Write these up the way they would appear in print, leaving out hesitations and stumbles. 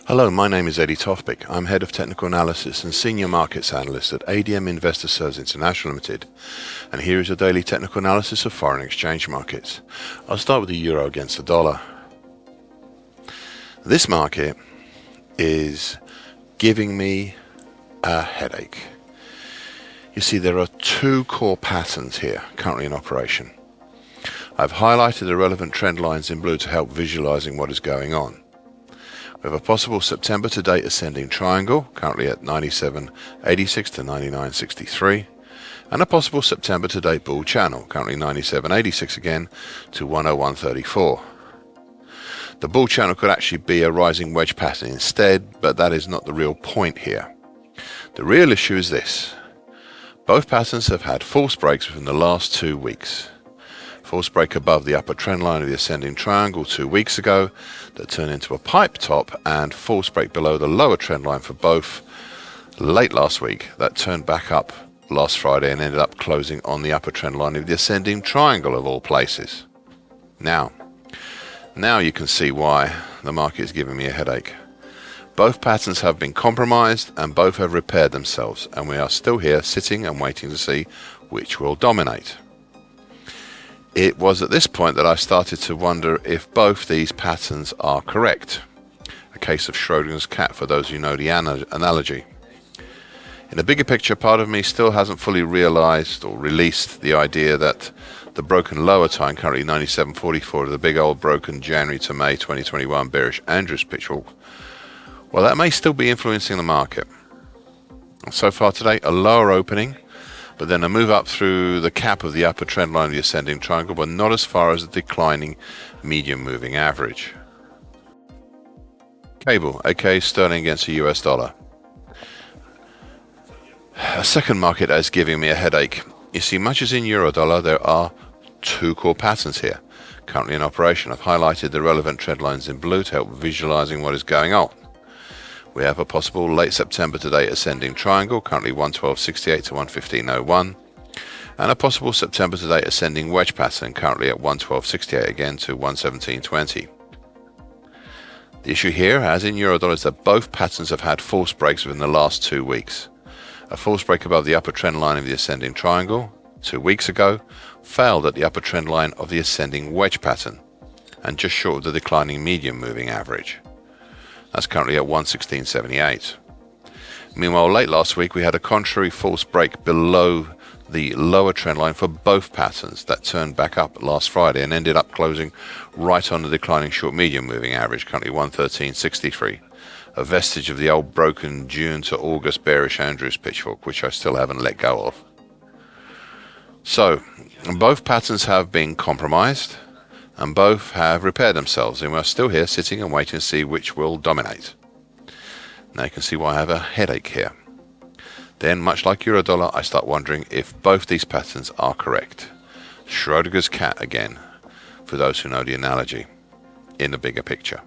Hello, my name is Eddie Tofpik. I'm Head of Technical Analysis and Senior Markets Analyst at ADM Investor Services International Limited, and here is your daily technical analysis of foreign exchange markets. I'll start with the euro against the dollar. This market is giving me a headache. You see, there are two core patterns here currently in operation. I've highlighted the relevant trend lines in blue to help visualizing what is going on. We have a possible September to date ascending triangle, currently at 97.86 to 99.63, and a possible September to date bull channel, currently 97.86 again to 101.34. The bull channel could actually be a rising wedge pattern instead, but that is not the real point here. The real issue is this. Both patterns have had false breaks within the last 2 weeks. False break above the upper trend line of the ascending triangle 2 weeks ago that turned into a pipe top, and false break below the lower trend line for both late last week that turned back up last Friday and ended up closing on the upper trend line of the ascending triangle of all places. Now you can see why the market is giving me a headache. Both patterns have been compromised and both have repaired themselves, and we are still here sitting and waiting to see which will dominate. It was at this point that I started to wonder if both these patterns are correct. A case of Schrodinger's cat for those who know the analogy. In the bigger picture, part of me still hasn't fully realized or released the idea that the broken lower time, currently 97.44, of the big old broken January to May 2021 bearish Andrews pitchfork, well, that may still be influencing the market. So far today, a lower opening, but then a move up through the cap of the upper trend line of the ascending triangle, but not as far as the declining medium moving average. Cable, aka sterling against the US dollar. A second market that is giving me a headache. You see, much as in euro dollar, there are two core patterns here currently in operation. I've highlighted the relevant trend lines in blue to help visualizing what is going on. We have a possible late September to date ascending triangle, currently 112.68 to 115.01, and a possible September to date ascending wedge pattern, currently at 112.68 again to 117.20. The issue here, as in Eurodollar, is that both patterns have had false breaks within the last 2 weeks. A false break above the upper trend line of the ascending triangle 2 weeks ago failed at the upper trend line of the ascending wedge pattern, and just short of the declining medium moving average. That's currently at 116.78. Meanwhile, late last week we had a contrary false break below the lower trend line for both patterns that turned back up last Friday and ended up closing right on the declining short medium moving average, currently 113.63, a vestige of the old broken June to August bearish Andrews pitchfork, which I still haven't let go of. So both patterns have been compromised, and both have repaired themselves, and we're still here sitting and waiting to see which will dominate. Now you can see why I have a headache here. Then, much like Eurodollar, I start wondering if both these patterns are correct. Schrodinger's cat again, for those who know the analogy, in the bigger picture.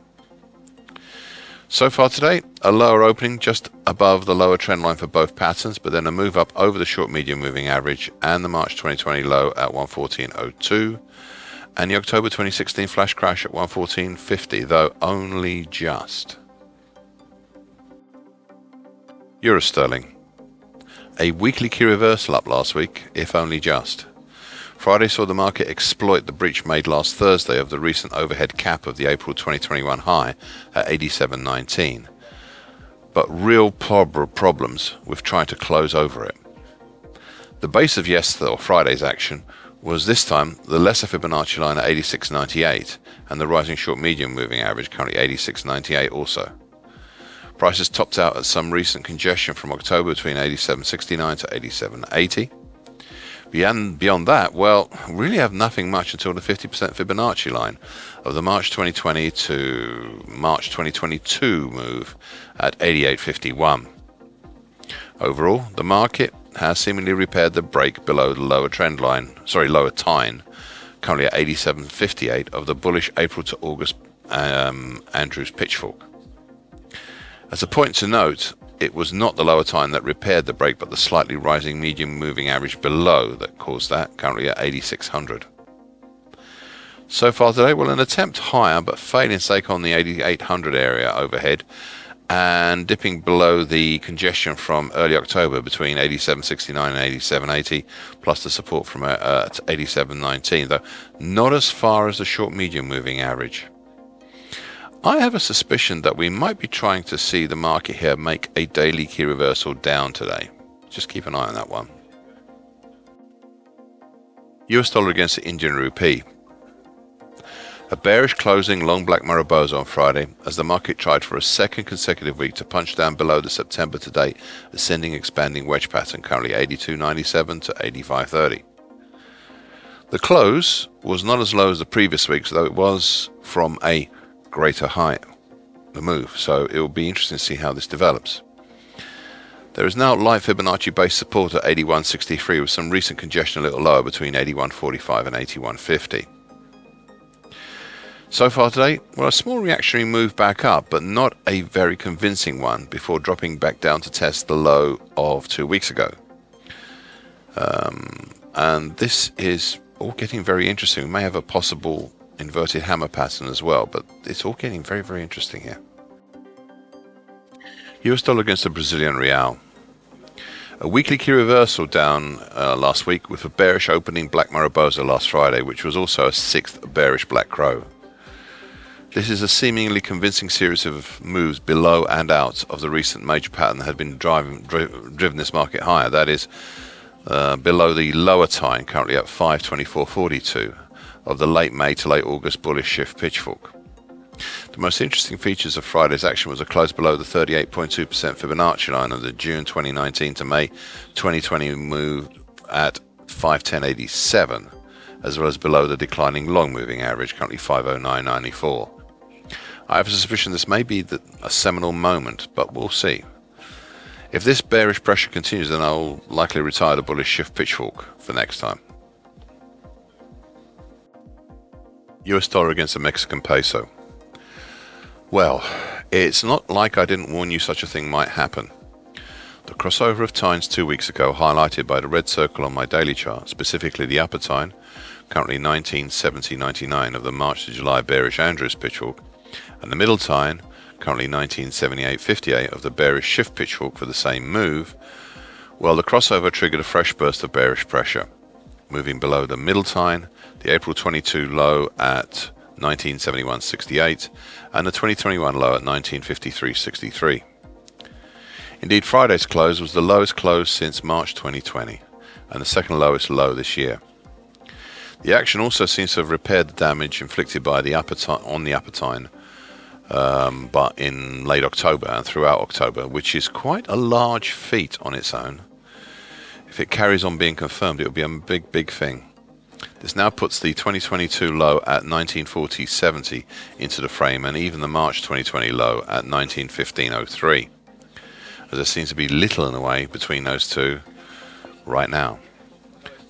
So far today, a lower opening just above the lower trend line for both patterns, but then a move up over the short medium moving average and the March 2020 low at 114.02. And the October 2016 flash crash at 114.50, though only just. Euro sterling. A weekly key reversal up last week, if only just. Friday saw the market exploit the breach made last Thursday of the recent overhead cap of the April 2021 high at 87.19. But real problems with trying to close over it. The base of yesterday or Friday's action was this time the lesser Fibonacci line at 86.98 and the rising short medium moving average, currently 86.98 also. Prices topped out at some recent congestion from October between 87.69 to 87.80. Beyond that, well, really have nothing much until the 50% Fibonacci line of the March 2020 to March 2022 move at 88.51. Overall, the market has seemingly repaired the break below the lower lower tine, currently at 87.58 of the bullish April to August Andrews pitchfork. As a point to note, it was not the lower tine that repaired the break, but the slightly rising medium moving average below that caused that, currently at 8600. So far today, well, an attempt higher, but failing to take on the 8800 area overhead, and dipping below the congestion from early October between 87.69 and 87.80, plus the support from 87.19, though not as far as the short medium moving average. I have a suspicion that we might be trying to see the market here make a daily key reversal down today. Just keep an eye on that one. US dollar against the Indian rupee. A bearish closing long black Mariposa on Friday as the market tried for a second consecutive week to punch down below the September to date ascending expanding wedge pattern, currently 82.97 to 85.30. The close was not as low as the previous weeks, though it was from a greater height, the move, so it will be interesting to see how this develops. There is now light Fibonacci based support at 81.63 with some recent congestion a little lower between 81.45 and 81.50. So far today, well, a small reactionary move back up, but not a very convincing one, before dropping back down to test the low of 2 weeks ago. And this is all getting very interesting. We may have a possible inverted hammer pattern as well, but it's all getting very, very interesting here. US dollar against the Brazilian real. A weekly key reversal down last week with a bearish opening black Mariposa last Friday, which was also a sixth bearish black crow. This is a seemingly convincing series of moves below and out of the recent major pattern that had been driven this market higher. That is below the lower time, currently at 524.42, of the late May to late August bullish shift pitchfork. The most interesting features of Friday's action was a close below the 38.2% Fibonacci line of the June 2019 to May 2020 move at 510.87, as well as below the declining long moving average, currently 509.94. I have a suspicion this may be a seminal moment, but we'll see. If this bearish pressure continues, then I'll likely retire the bullish shift pitchfork for next time. US dollar against the Mexican peso. Well, it's not like I didn't warn you such a thing might happen. The crossover of tines 2 weeks ago, highlighted by the red circle on my daily chart, specifically the upper tine, currently 1970.99 of the March to July bearish Andrews pitchfork, and the middle tine, currently 1978.58 of the bearish shift pitchfork for the same move, well, the crossover triggered a fresh burst of bearish pressure, moving below the middle tine, the April 22 low at 1971.68 and the 2021 low at 1953.63. Indeed, Friday's close was the lowest close since March 2020 and the second lowest low this year. The action also seems to have repaired the damage inflicted by the upper tine, but in late October and throughout October, which is quite a large feat on its own. If it carries on being confirmed, it will be a big, big thing. This now puts the 2022 low at 1940.70 into the frame, and even the March 2020 low at 1915.03. As there seems to be little in the way between those two right now.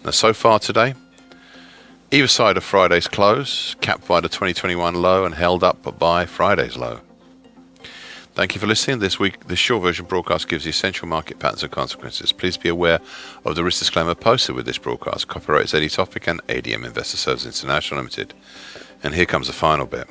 Now, so far today, either side of Friday's close, capped by the 2021 low and held up by Friday's low. Thank you for listening. This week, this short version broadcast gives the essential market patterns and consequences. Please be aware of the risk disclaimer posted with this broadcast. Copyright is Tofpik and ADM Investor Services International Limited. And here comes the final bit.